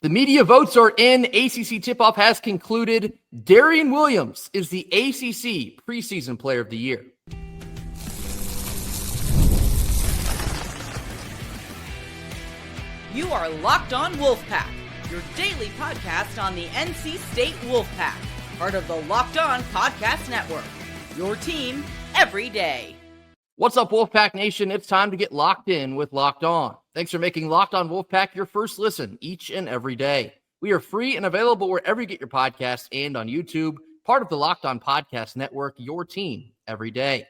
The media votes are in. ACC tip-off has concluded. Darrion Williams is the ACC Preseason Player of the Year. You are Locked On Wolfpack, your daily podcast on the NC State Wolfpack, part of the Locked On Podcast Network, your team every day. What's up, Wolfpack Nation? It's time to get locked in with Locked On. Thanks for making Locked On Wolfpack your first listen each and every day. We are free and available wherever you get your podcasts and on YouTube, part of the Locked On Podcast Network, your team every day.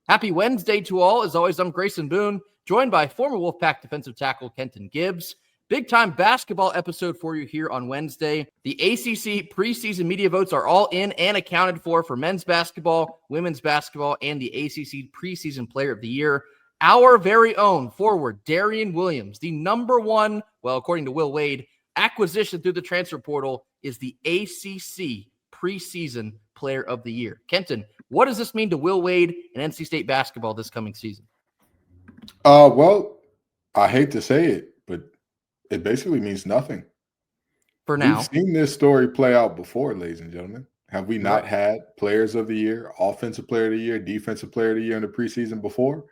Happy Wednesday to all. As always, I'm Grayson Boone, joined by former Wolfpack defensive tackle Kenton Gibbs. Big-time basketball episode for you here on Wednesday. The ACC preseason media votes are all in and accounted for men's basketball, women's basketball, and the ACC preseason player of the year. Our very own forward, Darrion Williams, the number one, well, according to Will Wade, acquisition through the transfer portal, is the ACC preseason player of the year. Kenton, what does this mean to Will Wade and NC State basketball this coming season? Well, I hate to say it, but it basically means nothing. For now. We've seen this story play out before, ladies and gentlemen. Have we not had players of the year, offensive player of the year, defensive player of the year in the preseason before?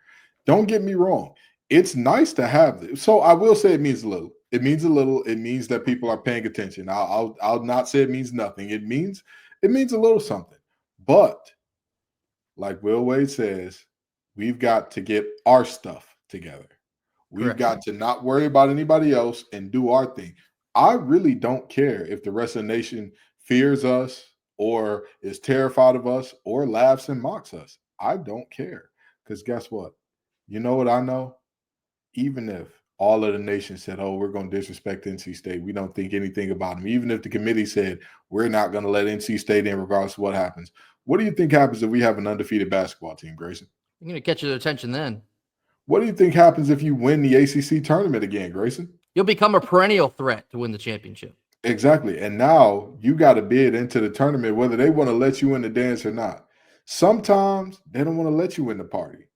Don't get me wrong. It's nice to have this. So I will say it means a little. It means a little. It means that people are paying attention. I'll not say it means nothing. It means a little something. But like Will Wade says, we've got to get our stuff together. We've got to not worry about anybody else and do our thing. I really don't care if the rest of the nation fears us or is terrified of us or laughs and mocks us. I don't care, because guess what? You know what I know? Even if all of the nation said, oh, we're going to disrespect NC State, we don't think anything about them. Even if the committee said, we're not going to let NC State in regardless of what happens. What do you think happens if we have an undefeated basketball team, Grayson? I'm going to catch your attention then. What do you think happens if you win the ACC tournament again, Grayson? You'll become a perennial threat to win the championship. Exactly. And now you got to bid into the tournament, whether they want to let you in the dance or not. Sometimes they don't want to let you in the party.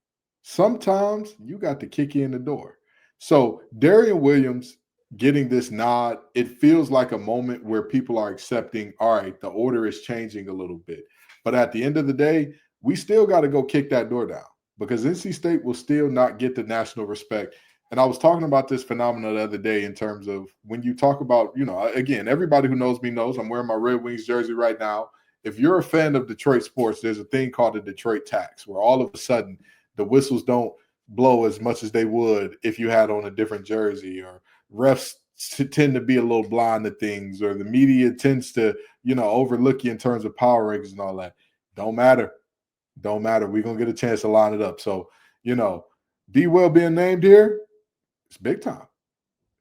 Sometimes you got to kick you in the door. So Darrion Williams getting this nod, it feels like a moment where people are accepting, all right, the order is changing a little bit. But at the end of the day, we still got to go kick that door down, because NC State will still not get the national respect. And I was talking about this phenomenon the other day in terms of when you talk about, again, everybody who knows me knows I'm wearing my Red Wings jersey right now. If you're a fan of Detroit sports, there's a thing called the Detroit tax, where all of a sudden the whistles don't blow as much as they would if you had on a different jersey, or refs tend to be a little blind to things, or the media tends to, overlook you in terms of power rankings and all that. Don't matter. Don't matter. We're going to get a chance to line it up. So, D. Will being named here, it's big time.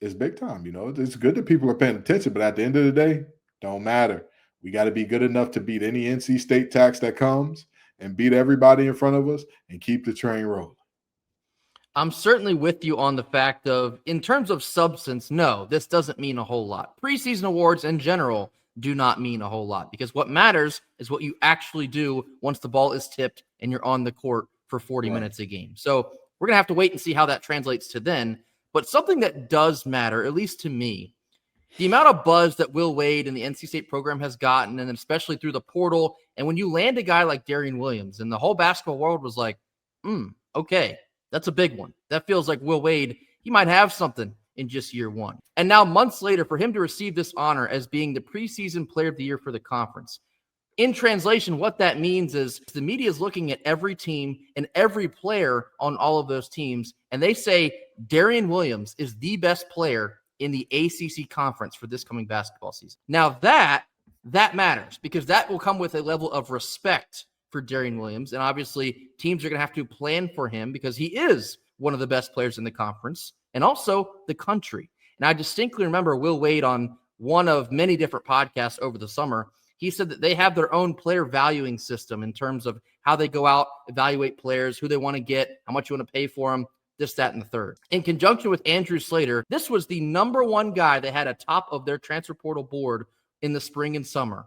It's big time. It's good that people are paying attention, but at the end of the day, don't matter. We got to be good enough to beat any NC State tax that comes and beat everybody in front of us and keep the train rolling. I'm certainly with you on the fact of, in terms of substance, no, this doesn't mean a whole lot. Preseason awards in general do not mean a whole lot, because what matters is what you actually do once the ball is tipped and you're on the court for 40 minutes a game. So we're going to have to wait and see how that translates to then. But something that does matter, at least to me, the amount of buzz that Will Wade and the NC State program has gotten, and especially through the portal, and when you land a guy like Darrion Williams, and the whole basketball world was like, okay, that's a big one. That feels like Will Wade, he might have something in just year one. And now months later, for him to receive this honor as being the preseason player of the year for the conference. In translation, what that means is the media is looking at every team and every player on all of those teams, and they say Darrion Williams is the best player in the ACC conference for this coming basketball season. Now that matters, because that will come with a level of respect for Darrion Williams. And obviously teams are going to have to plan for him, because he is one of the best players in the conference and also the country. And I distinctly remember Will Wade on one of many different podcasts over the summer. He said that they have their own player valuing system in terms of how they go out, evaluate players, who they want to get, how much you want to pay for them, this, that, and the third. In conjunction with Andrew Slater, this was the number one guy they had atop of their transfer portal board in the spring and summer.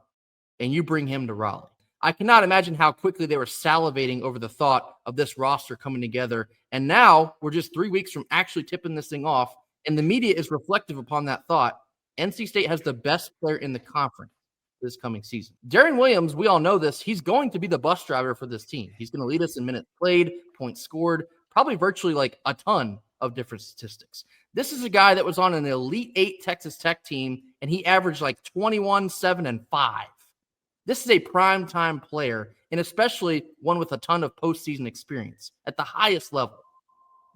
And you bring him to Raleigh. I cannot imagine how quickly they were salivating over the thought of this roster coming together. And now we're just 3 weeks from actually tipping this thing off, and the media is reflective upon that thought. NC State has the best player in the conference this coming season. Darien Williams, we all know this, he's going to be the bus driver for this team. He's going to lead us in minutes played, points scored, probably virtually like a ton of different statistics. This is a guy that was on an Elite 8 Texas Tech team, and he averaged like 21, 7, and 5. This is a prime-time player, and especially one with a ton of postseason experience at the highest level.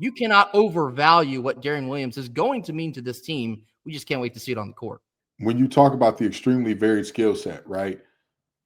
You cannot overvalue what Darrion Williams is going to mean to this team. We just can't wait to see it on the court. When you talk about the extremely varied skill set, right?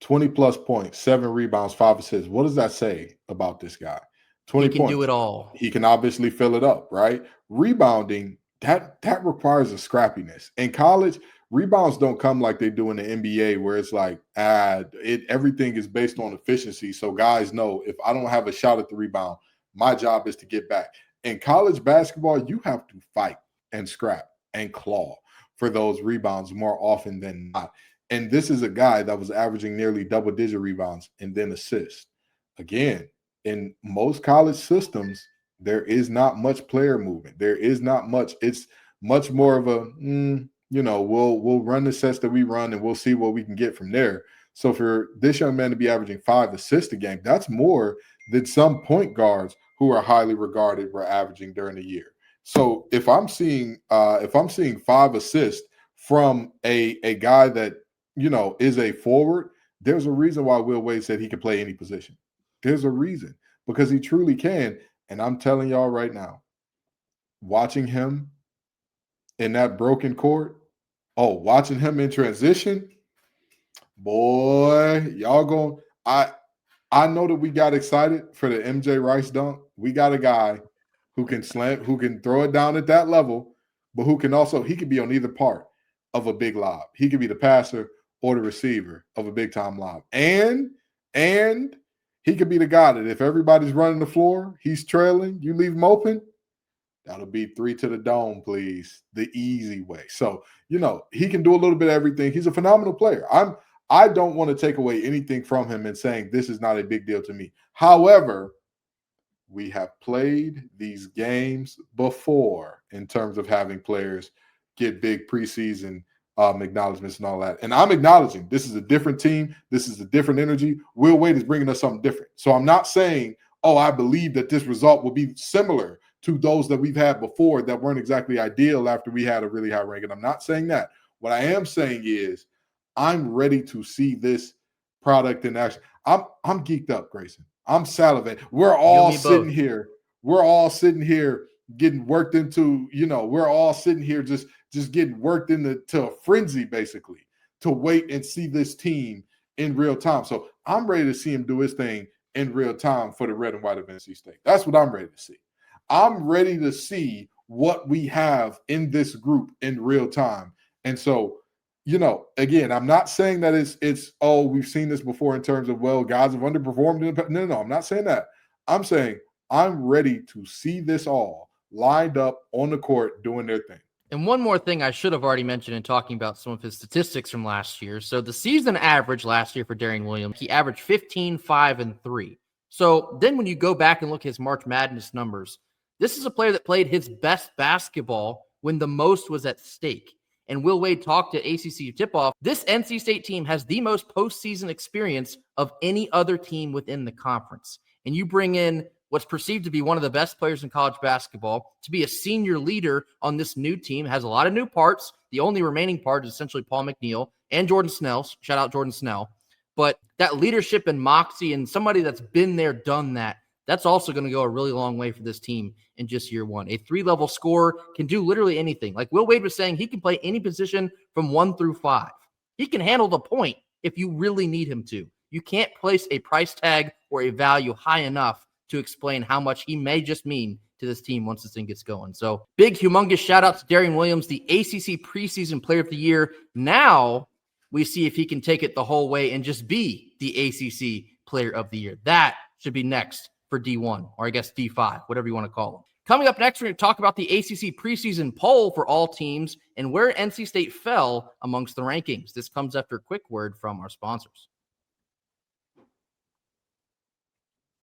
20-plus points, 7 rebounds, 5 assists. What does that say about this guy? 20 He can points. do it all. He can obviously fill it up, right? Rebounding, that requires a scrappiness. In college, rebounds don't come like they do in the NBA, where it's like, everything is based on efficiency. So guys know if I don't have a shot at the rebound, my job is to get back. In college basketball, you have to fight and scrap and claw for those rebounds more often than not. And this is a guy that was averaging nearly double-digit rebounds and then assists. Again, in most college systems, there is not much player movement. There is not much. It's much more of a, we'll run the sets that we run and we'll see what we can get from there. So for this young man to be averaging 5 assists a game, that's more than some point guards who are highly regarded were averaging during the year. So if I'm seeing 5 assists from a guy that, is a forward, there's a reason why Will Wade said he can play any position. There's a reason, because he truly can. And I'm telling y'all right now, watching him in that broken court, watching him in transition, boy, y'all going, I know that we got excited for the MJ Rice dunk. We got a guy who can slam, who can throw it down at that level, but who can also, he could be on either part of a big lob. He could be the passer or the receiver of a big time lob. And he could be the guy that if everybody's running the floor, he's trailing, you leave him open, that'll be 3 to the dome, please. The easy way. So, he can do a little bit of everything. He's a phenomenal player. I don't want to take away anything from him and saying this is not a big deal to me. However, we have played these games before in terms of having players get big preseason acknowledgments and all that. And I'm acknowledging this is a different team. This is a different energy. Will Wade is bringing us something different. So I'm not saying, I believe that this result will be similar to those that we've had before that weren't exactly ideal after we had a really high ranking. I'm not saying that. What I am saying is I'm ready to see this product in action. I'm geeked up, Grayson. I'm salivating. We're all sitting here. We're all sitting here getting worked into, we're all sitting here just getting worked into a frenzy, basically, to wait and see this team in real time. So I'm ready to see him do his thing in real time for the red and white of NC State. That's what I'm ready to see. I'm ready to see what we have in this group in real time. And so, again, I'm not saying that it's we've seen this before in terms of, guys have underperformed. No, I'm not saying that. I'm saying I'm ready to see this all lined up on the court doing their thing. And one more thing I should have already mentioned in talking about some of his statistics from last year. So the season average last year for Darrion Williams, he averaged 15, 5, and 3. So then when you go back and look at his March Madness numbers, this is a player that played his best basketball when the most was at stake. And Will Wade talked at ACC tip-off. This NC State team has the most postseason experience of any other team within the conference. And you bring in what's perceived to be one of the best players in college basketball to be a senior leader on this new team, has a lot of new parts. The only remaining part is essentially Paul McNeil and Jordan Snell. Shout out Jordan Snell. But that leadership and moxie and somebody that's been there, done that, that's also going to go a really long way for this team in just year one. A 3-level scorer can do literally anything. Like Will Wade was saying, he can play any position from 1 through 5. He can handle the point if you really need him to. You can't place a price tag or a value high enough to explain how much he may just mean to this team once this thing gets going. So big, humongous shout out to Darrion Williams, the ACC preseason player of the year. Now we see if he can take it the whole way and just be the ACC player of the year. That should be next for D1, or I guess D5, whatever you want to call them. Coming up next, we're going to talk about the ACC preseason poll for all teams and where NC State fell amongst the rankings. This comes after a quick word from our sponsors.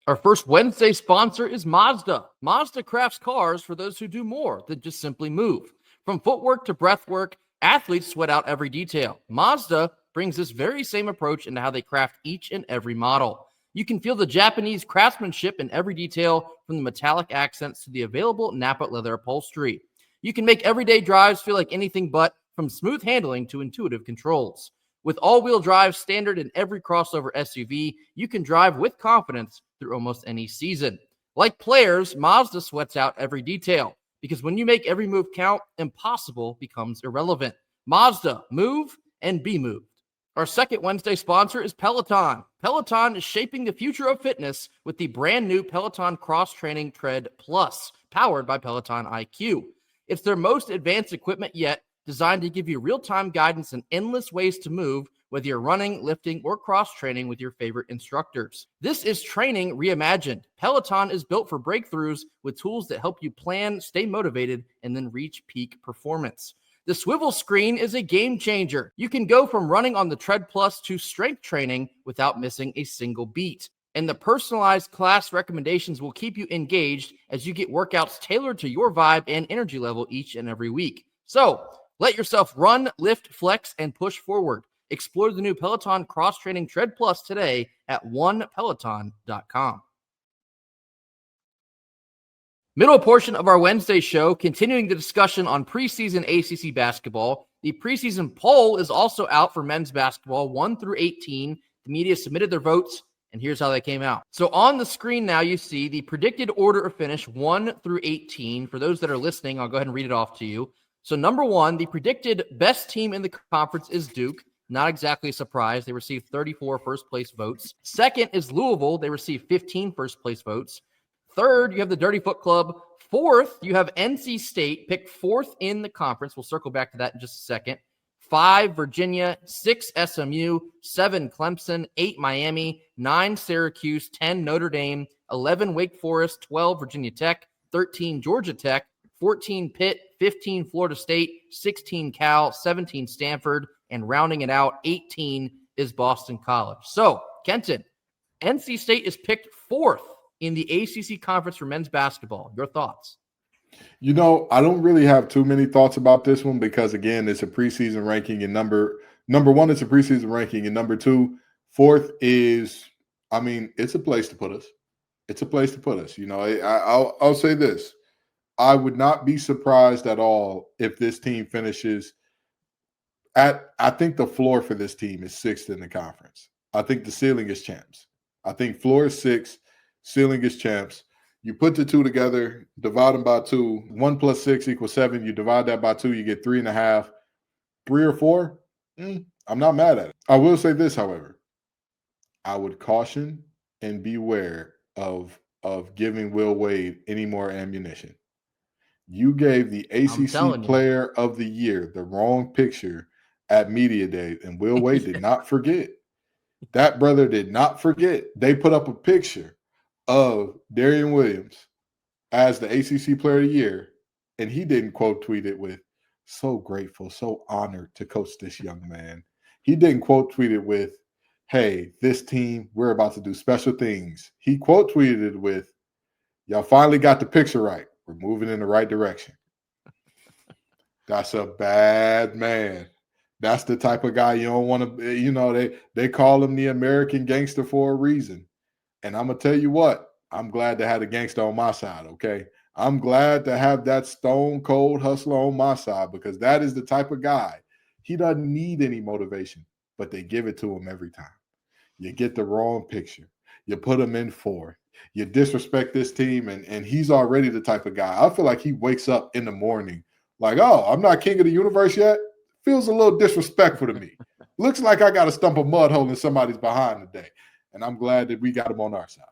Our first Wednesday sponsor is Mazda. Mazda crafts cars for those who do more than just simply move. From footwork to breathwork, Athletes sweat out every detail. Mazda brings this very same approach into how they craft each and every model. You can feel the Japanese craftsmanship in every detail, from the metallic accents to the available Nappa leather upholstery. You can make everyday drives feel like anything but, from smooth handling to intuitive controls. With all-wheel drive standard in every crossover SUV, you can drive with confidence through almost any season. Like players, Mazda sweats out every detail, because when you make every move count, impossible becomes irrelevant. Mazda, move and be moved. Our second Wednesday sponsor is Peloton. Peloton is shaping the future of fitness with the brand new Peloton Cross Training Tread Plus, powered by Peloton IQ. It's their most advanced equipment yet, designed to give you real-time guidance and endless ways to move, whether you're running, lifting, or cross-training with your favorite instructors. This is training reimagined. Peloton is built for breakthroughs with tools that help you plan, stay motivated, and then reach peak performance. The swivel screen is a game changer. You can go from running on the Tread Plus to strength training without missing a single beat. And the personalized class recommendations will keep you engaged as you get workouts tailored to your vibe and energy level each and every week. So let yourself run, lift, flex, and push forward. Explore the new Peloton Cross Training Tread Plus today at onepeloton.com. Middle portion of our Wednesday show, continuing the discussion on preseason ACC basketball. The preseason poll is also out for men's basketball, 1 through 18. The media submitted their votes, and here's how they came out. So on the screen now, you see the predicted order of finish, 1 through 18. For those that are listening, I'll go ahead and read it off to you. So number 1, the predicted best team in the conference is Duke. Not exactly a surprise. They received 34 first-place votes. Second is Louisville. They received 15 first-place votes. Third, you have the Dirty Foot Club. Fourth, you have NC State, picked fourth in the conference. We'll circle back to that in just a second. 5, Virginia. 6, SMU. 7, Clemson. 8, Miami. 9, Syracuse. 10, Notre Dame. 11, Wake Forest. 12, Virginia Tech. 13, Georgia Tech. 14, Pitt. 15, Florida State. 16, Cal. 17, Stanford. And rounding it out, 18 is Boston College. So, Kenton, NC State is picked fourth in the ACC conference for men's basketball. Your thoughts? You know, I don't really have too many thoughts about this one because, again, it's a preseason ranking, and number 1, it's a preseason ranking, and number 2, fourth is, I mean, it's a place to put us. It's a place to put us. You know, I'll say this. I would not be surprised at all if this team finishes I think the floor for this team is 6th in the conference. I think the ceiling is champs. I think floor is 6, ceiling is champs. You put the two together, divide them by 2. 1 plus 6 equals 7. You divide that by 2, you get 3.5. 3 or 4, I'm not mad at it. I will say this, however. I would caution and beware of giving Will Wade any more ammunition. You gave the ACC Player of the Year the wrong picture at Media Day, and Will Wade did not forget. That brother did not forget. They put up a picture of Darien Williams as the ACC Player of the Year, and he didn't quote tweet it with, "So grateful, so honored to coach this young man." He didn't quote tweet it with, "Hey, this team, we're about to do special things." He quote tweeted it with, "Y'all finally got the picture right. We're moving in the right direction." That's a bad man. That's the type of guy you don't want to, you know, they call him the American gangster for a reason. And I'm going to tell you what, I'm glad to have the gangster on my side, okay? I'm glad to have that stone cold hustler on my side because that is the type of guy. He doesn't need any motivation, but they give it to him every time. You get the wrong picture. You put him in fourth. You disrespect this team, and he's already the type of guy. I feel like he wakes up in the morning like, oh, I'm not king of the universe yet. Feels a little disrespectful to me. Looks like I got to stump a mud hole in somebody's behind today. And I'm glad that we got him on our side.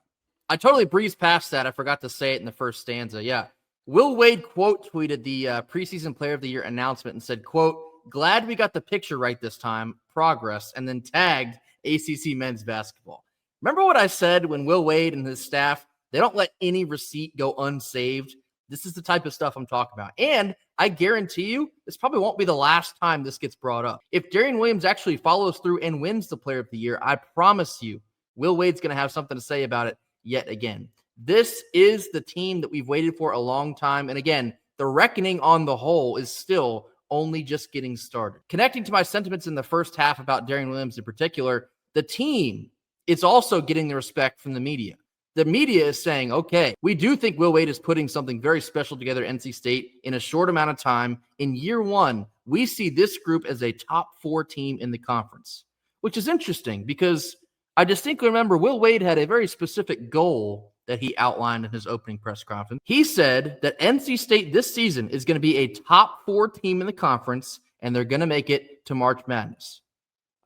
I totally breezed past that. I forgot to say it in the first stanza. Yeah. Will Wade quote tweeted the preseason Player of the Year announcement and said, quote, "Glad we got the picture right this time. Progress," and then tagged ACC men's basketball. Remember what I said when Will Wade and his staff, they don't let any receipt go unsaved? This is the type of stuff I'm talking about. And I guarantee you, this probably won't be the last time this gets brought up. If Darrion Williams actually follows through and wins the Player of the Year, I promise you, Will Wade's going to have something to say about it yet again. This is the team that we've waited for a long time. And again, the reckoning on the whole is still only just getting started. Connecting to my sentiments in the first half about Darien Williams in particular, the team is also getting the respect from the media. The media is saying, okay, we do think Will Wade is putting something very special together at NC State in a short amount of time. In year one, we see this group as a top 4 team in the conference, which is interesting because I distinctly remember Will Wade had a very specific goal that he outlined in his opening press conference. He said that NC State this season is going to be a top 4 team in the conference, and they're going to make it to March Madness.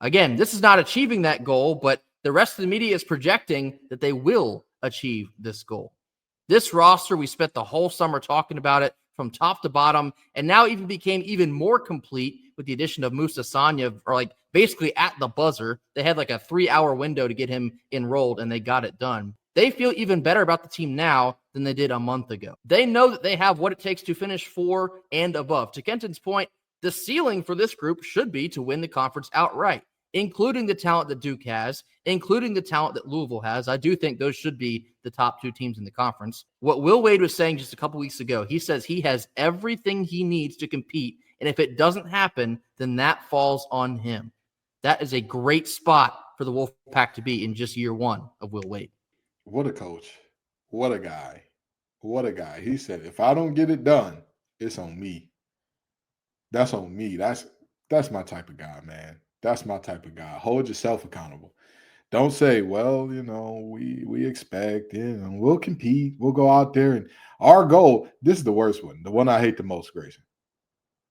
Again, this is not achieving that goal, but the rest of the media is projecting that they will achieve this goal. This roster, we spent the whole summer talking about it from top to bottom, and now even became even more complete with the addition of Musa Sanya, or like basically at the buzzer. They had like a 3-hour window to get him enrolled, and they got it done. They feel even better about the team now than they did a month ago. They know that they have what it takes to finish 4 and above. To Kenton's point, the ceiling for this group should be to win the conference outright, including the talent that Duke has, including the talent that Louisville has. I do think those should be the top 2 teams in the conference. What Will Wade was saying just a couple weeks ago, he says he has everything he needs to compete, and if it doesn't happen, then that falls on him. That is a great spot for the Wolfpack to be in just year 1 of Will Wade. What a coach. What a guy. What a guy. He said, if I don't get it done, it's on me. That's on me. That's my type of guy, man. That's my type of guy. Hold yourself accountable. Don't say, well, we expect, we'll compete. We'll go out there. And our goal, this is the worst one, the one I hate the most, Grayson.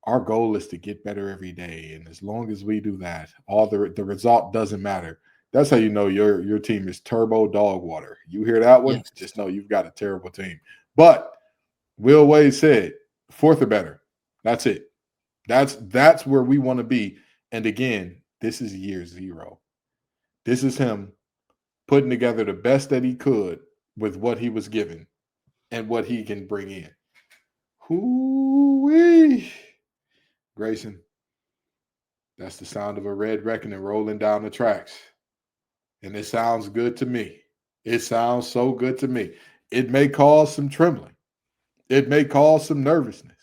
Our goal is to get better every day. And as long as we do that, all the result doesn't matter. That's how you know your team is turbo dog water. You hear that one? Yes. Just know you've got a terrible team. But Will Wade said, 4th or better. That's it. That's where we want to be. And again, this is year 0. This is him putting together the best that he could with what he was given and what he can bring in. Hoo-wee. Grayson, that's the sound of a red reckoning rolling down the tracks. And it sounds good to me. It sounds so good to me. It may cause some trembling. It may cause some nervousness.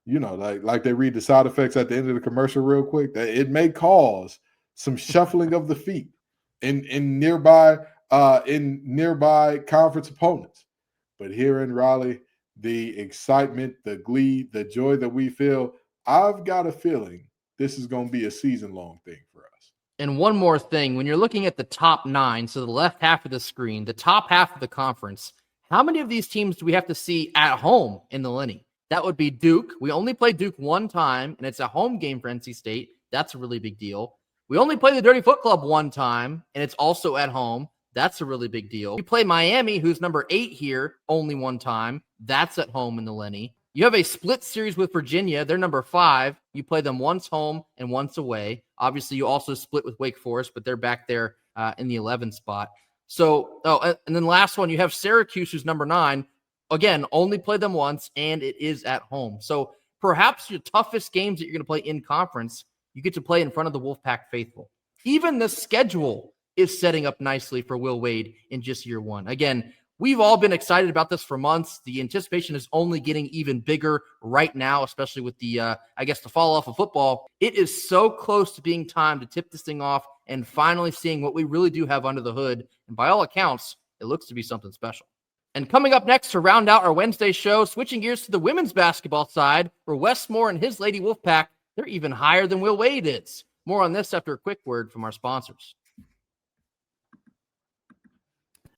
Like they read the side effects at the end of the commercial real quick. It may cause some shuffling of the feet in nearby conference opponents. But here in Raleigh, the excitement, the glee, the joy that we feel, I've got a feeling this is going to be a season-long thing for us. And one more thing, when you're looking at the top 9, so the left half of the screen, the top half of the conference, how many of these teams do we have to see at home in the Lenny? That would be Duke. We only play Duke one time, and it's a home game for NC State. That's a really big deal. We only play the Dirty Foot Club one time, and it's also at home. That's a really big deal. We play Miami, who's number 8 here, only one time. That's at home in the Lenny. You have a split series with Virginia. They're number 5. You play them once home and once away. Obviously, you also split with Wake Forest, but they're back there in the 11th spot. So, and then last one, you have Syracuse, who's number 9. Again, only play them once, and it is at home. So perhaps your toughest games that you're going to play in conference, you get to play in front of the Wolfpack faithful. Even the schedule is setting up nicely for Will Wade in just year 1. Again, we've all been excited about this for months. The anticipation is only getting even bigger right now, especially with the fall off of football. It is so close to being time to tip this thing off and finally seeing what we really do have under the hood. And by all accounts, it looks to be something special. And coming up next to round out our Wednesday show, switching gears to the women's basketball side, where Wes Moore and his Lady Wolfpack, they're even higher than Will Wade is. More on this after a quick word from our sponsors.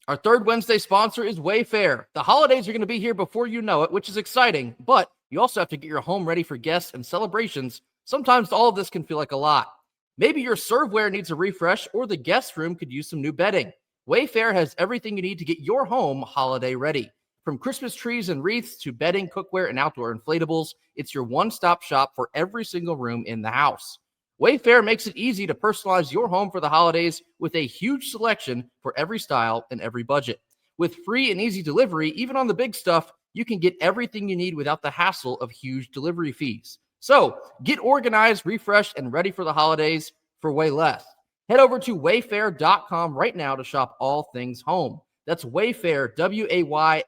Our third Wednesday sponsor is Wayfair. The holidays are going to be here before you know it, which is exciting, but you also have to get your home ready for guests and celebrations. Sometimes all of this can feel like a lot. Maybe your serveware needs a refresh, or the guest room could use some new bedding. Wayfair has everything you need to get your home holiday ready. From Christmas trees and wreaths to bedding, cookware, and outdoor inflatables, it's your one-stop shop for every single room in the house. Wayfair makes it easy to personalize your home for the holidays with a huge selection for every style and every budget. With free and easy delivery, even on the big stuff, you can get everything you need without the hassle of huge delivery fees. So get organized, refreshed, and ready for the holidays for way less. Head over to wayfair.com right now to shop all things home. That's Wayfair, Wayfair,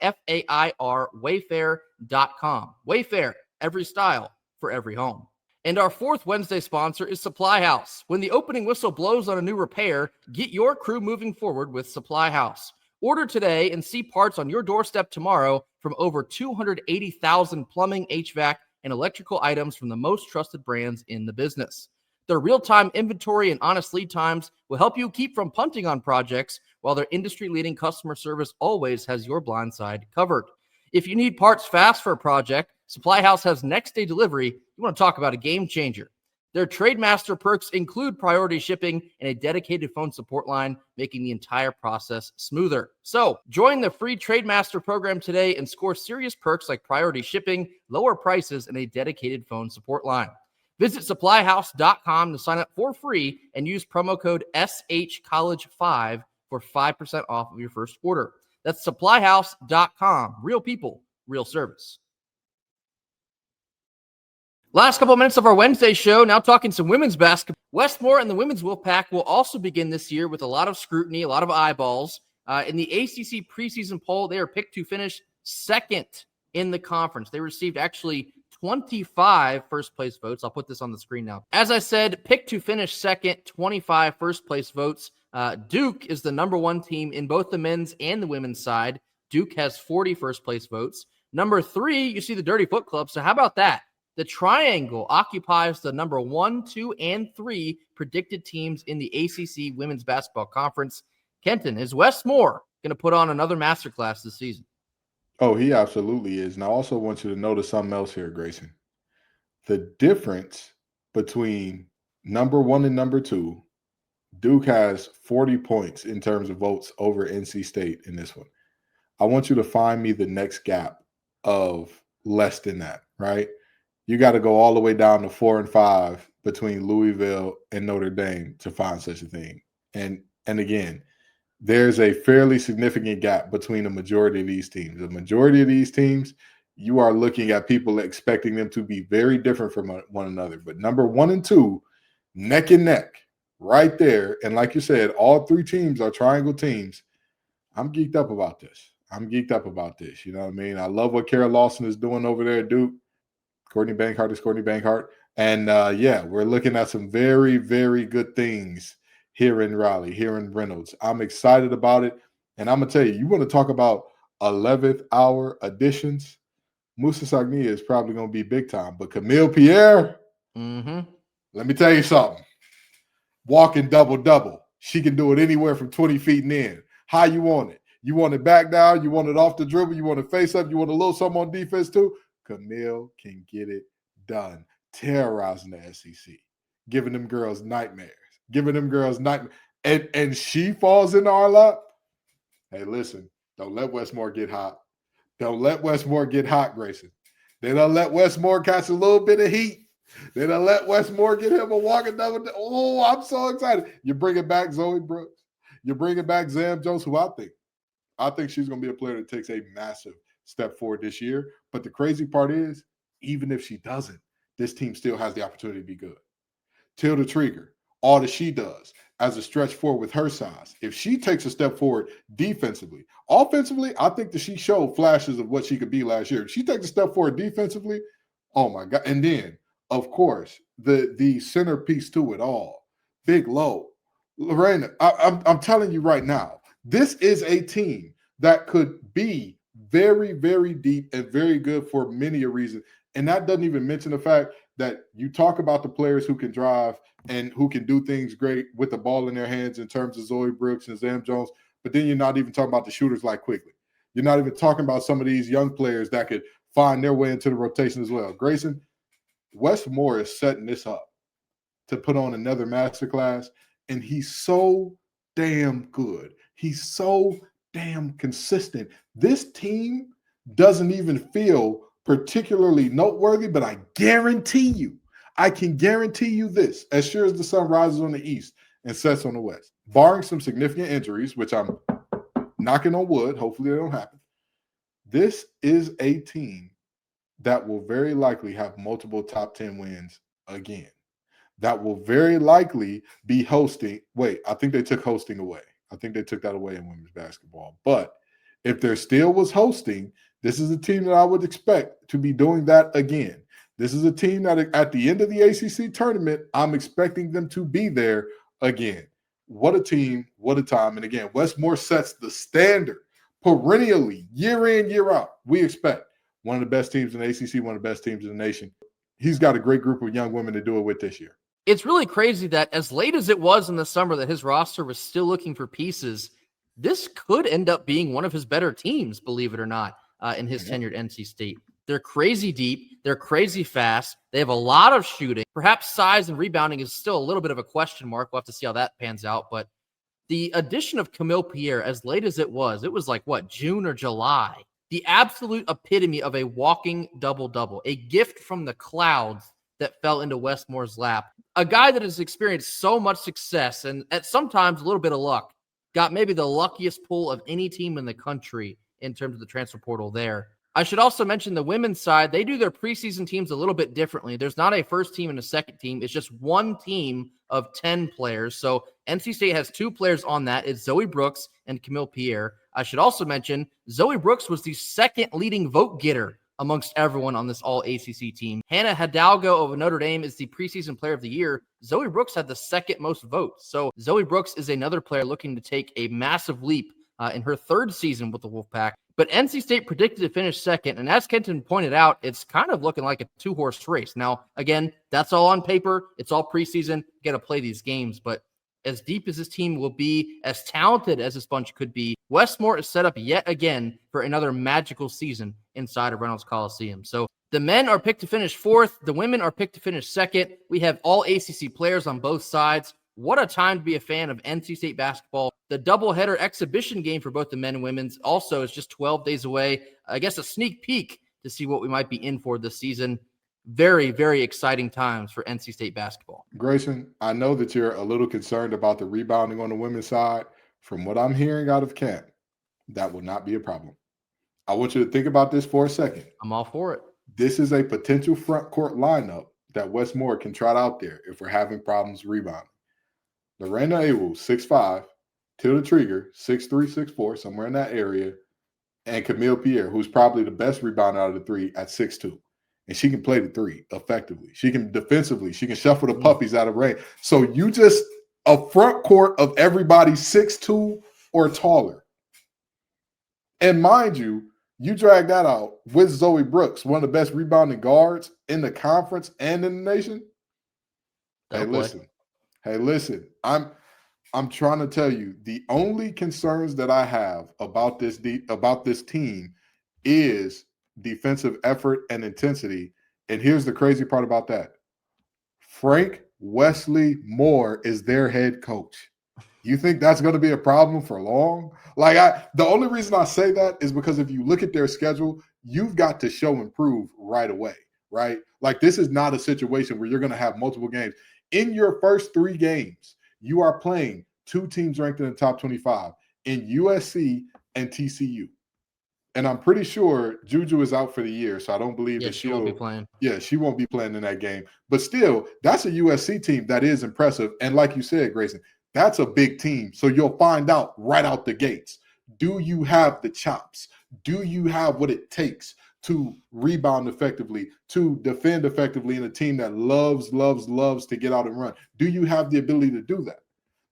Wayfair.com. Wayfair, every style for every home. And our fourth Wednesday sponsor is SupplyHouse. When the opening whistle blows on a new repair, get your crew moving forward with SupplyHouse. Order today and see parts on your doorstep tomorrow from over 280,000 plumbing, HVAC, and electrical items from the most trusted brands in the business. Their real-time inventory and honest lead times will help you keep from punting on projects, while their industry-leading customer service always has your blind side covered. If you need parts fast for a project, SupplyHouse has next-day delivery. You want to talk about a game changer. Their Trademaster perks include priority shipping and a dedicated phone support line, making the entire process smoother. So join the free Trademaster program today and score serious perks like priority shipping, lower prices, and a dedicated phone support line. Visit supplyhouse.com to sign up for free and use promo code SHCollege5 for 5% off of your first order. That's supplyhouse.com. Real people, real service. Last couple of minutes of our Wednesday show, now talking some women's basketball. Westmore and the women's Wolfpack will also begin this year with a lot of scrutiny, a lot of eyeballs. In the ACC preseason poll, they are picked to finish second in the conference. They received actually 25 first-place votes. I'll put this on the screen now. As I said, picked to finish second, 25 first-place votes. Duke is the number one team in both the men's and the women's side. Duke has 40 first-place votes. Number 3, you see the Dirty Foot Club. So how about that? The Triangle occupies the number 1, 2, and 3 predicted teams in the ACC Women's Basketball Conference. Kenton, is Westmore going to put on another masterclass this season? Oh, he absolutely is. And I also want you to notice something else here, Grayson. The difference between number 1 and number 2, Duke has 40 points in terms of votes over NC State in this one. I want you to find me the next gap of less than that, right? You got to go all the way down to 4 and 5 between Louisville and Notre Dame to find such a thing. And again, there's a fairly significant gap between the majority of these teams. The majority of these teams, you are looking at people expecting them to be very different from one another. But number 1 and 2, neck and neck, right there. And like you said, all 3 teams are triangle teams. I'm geeked up about this. You know what I mean? I love what Kara Lawson is doing over there at Duke. Courtney Bankhart is Courtney Bankhart. And, we're looking at some very, very good things here in Raleigh, here in Reynolds. I'm excited about it. And I'm going to tell you, you want to talk about 11th hour additions, Musa Sagnia is probably going to be big time. But Camille Pierre, let me tell you something. Walking double-double. She can do it anywhere from 20 feet and in. How you want it? You want it back down? You want it off the dribble? You want it face up? You want a little something on defense too? Camille can get it done, terrorizing the SEC, giving them girls nightmares, and she falls into our lap. Hey, listen, don't let Westmore get hot. Grayson. They don't let Westmore catch a little bit of heat. They don't let Westmore get him a walking double. Oh, I'm so excited. You're bringing back Zoe Brooks. You're bringing back Zam Jones, who I think she's going to be a player that takes a massive step forward this year. But the crazy part is, even if she doesn't, this team still has the opportunity to be good. Tilda Trieger, all that she does as a stretch forward with her size, if she takes a step forward defensively, offensively, I think that she showed flashes of what she could be last year. If she takes a step forward defensively, oh my God. And then, of course, the centerpiece to it all, Big Low. Lorena, I'm telling you right now, this is a team that could be very, very deep and very good for many a reason. And that doesn't even mention the fact that you talk about the players who can drive and who can do things great with the ball in their hands in terms of Zoe Brooks and Zam Jones, but then you're not even talking about the shooters like Quickly. You're not even talking about some of these young players that could find their way into the rotation as well. Grayson, Westmore is setting this up to put on another masterclass, and he's so damn good. He's so damn consistent. This team doesn't even feel particularly noteworthy, but I can guarantee you this, as sure as the sun rises on the east and sets on the west, barring some significant injuries, which I'm knocking on wood, hopefully they don't happen, this is a team that will very likely have multiple top 10 wins again. That will very likely be hosting. Wait, I think they took hosting away. I think they took that away in women's basketball. But if there still was hosting, this is a team that I would expect to be doing that again. This is a team that at the end of the ACC tournament, I'm expecting them to be there again. What a team, what a time. And again, Westmore sets the standard perennially, year in, year out. We expect one of the best teams in the ACC, one of the best teams in the nation. He's got a great group of young women to do it with this year. It's really crazy that as late as it was in the summer that his roster was still looking for pieces, this could end up being one of his better teams, believe it or not, in his tenure at NC State. They're crazy deep. They're crazy fast. They have a lot of shooting. Perhaps size and rebounding is still a little bit of a question mark. We'll have to see how that pans out. But the addition of Camille Pierre, as late as it was like, what, June or July? The absolute epitome of a walking double-double, a gift from the clouds that fell into Westmore's lap. A guy that has experienced so much success and at sometimes a little bit of luck, got maybe the luckiest pull of any team in the country in terms of the transfer portal there. I should also mention the women's side. They do their preseason teams a little bit differently. There's not a first team and a second team. It's just one team of 10 players. So NC State has 2 players on that. It's Zoe Brooks and Camille Pierre. I should also mention Zoe Brooks was the second leading vote getter amongst everyone on this all-ACC team. Hannah Hidalgo of Notre Dame is the preseason player of the year. Zoe Brooks had the second most votes. So Zoe Brooks is another player looking to take a massive leap in her 3rd season with the Wolfpack. But NC State predicted to finish second, and as Kenton pointed out, it's kind of looking like a 2-horse race. Now, again, that's all on paper. It's all preseason. You got to play these games. But as deep as this team will be, as talented as this bunch could be, Westmore is set up yet again for another magical season inside of Reynolds Coliseum. So the men are picked to finish 4th. The women are picked to finish 2nd. We have all ACC players on both sides. What a time to be a fan of NC State basketball. The doubleheader exhibition game for both the men and women's also is just 12 days away. I guess a sneak peek to see what we might be in for this season. Very, very exciting times for NC State basketball. Grayson, I know that you're a little concerned about the rebounding on the women's side. From what I'm hearing out of camp, that will not be a problem. I want you to think about this for a second. I'm all for it. This is a potential front court lineup that Westmore can trot out there if we're having problems rebounding. Lorena Awol, 6'5", Tilda Trieger, 6'3", 6'4", somewhere in that area, and Camille Pierre, who's probably the best rebounder out of the 3 at 6'2". And she can play the 3 effectively. She can defensively. She can shuffle the puppies out of range. So you just a front court of everybody 6'2" or taller. And mind you, you drag that out with Zoe Brooks, one of the best rebounding guards in the conference and in the nation. Hey, listen. I'm trying to tell you, the only concerns that I have about this team is defensive effort and intensity. And here's the crazy part about that. Frank Wesley Moore is their head coach. You think that's going to be a problem for long? The only reason I say that is because if you look at their schedule, you've got to show and prove right away, right? Like, this is not a situation where you're going to have multiple games. In your first 3 games, you are playing 2 teams ranked in the top 25 in USC and TCU. And I'm pretty sure Juju is out for the year, so I don't believe that she won't be playing. Yeah, she won't be playing in that game. But still, that's a USC team that is impressive. And like you said, Grayson, that's a big team. So you'll find out right out the gates. Do you have the chops? Do you have what it takes to rebound effectively, to defend effectively in a team that loves to get out and run? Do you have the ability to do that?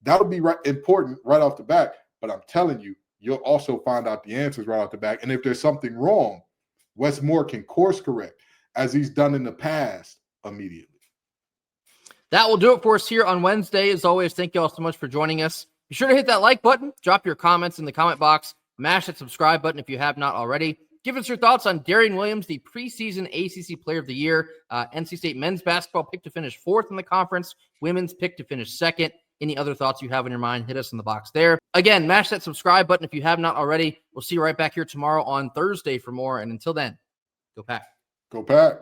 That'll be important right off the bat. But I'm telling you, you'll also find out the answers right off the back. And if there's something wrong, Westmore can course correct, as he's done in the past, immediately. That will do it for us here on Wednesday. As always, thank you all so much for joining us. Be sure to hit that like button, drop your comments in the comment box, mash that subscribe button if you have not already. Give us your thoughts on Darrion Williams, the preseason ACC Player of the Year. NC State men's basketball picked to finish 4th in the conference, women's picked to finish 2nd. Any other thoughts you have in your mind, hit us in the box there. Again, mash that subscribe button if you have not already. We'll see you right back here tomorrow on Thursday for more. And until then, go Pack. Go Pack.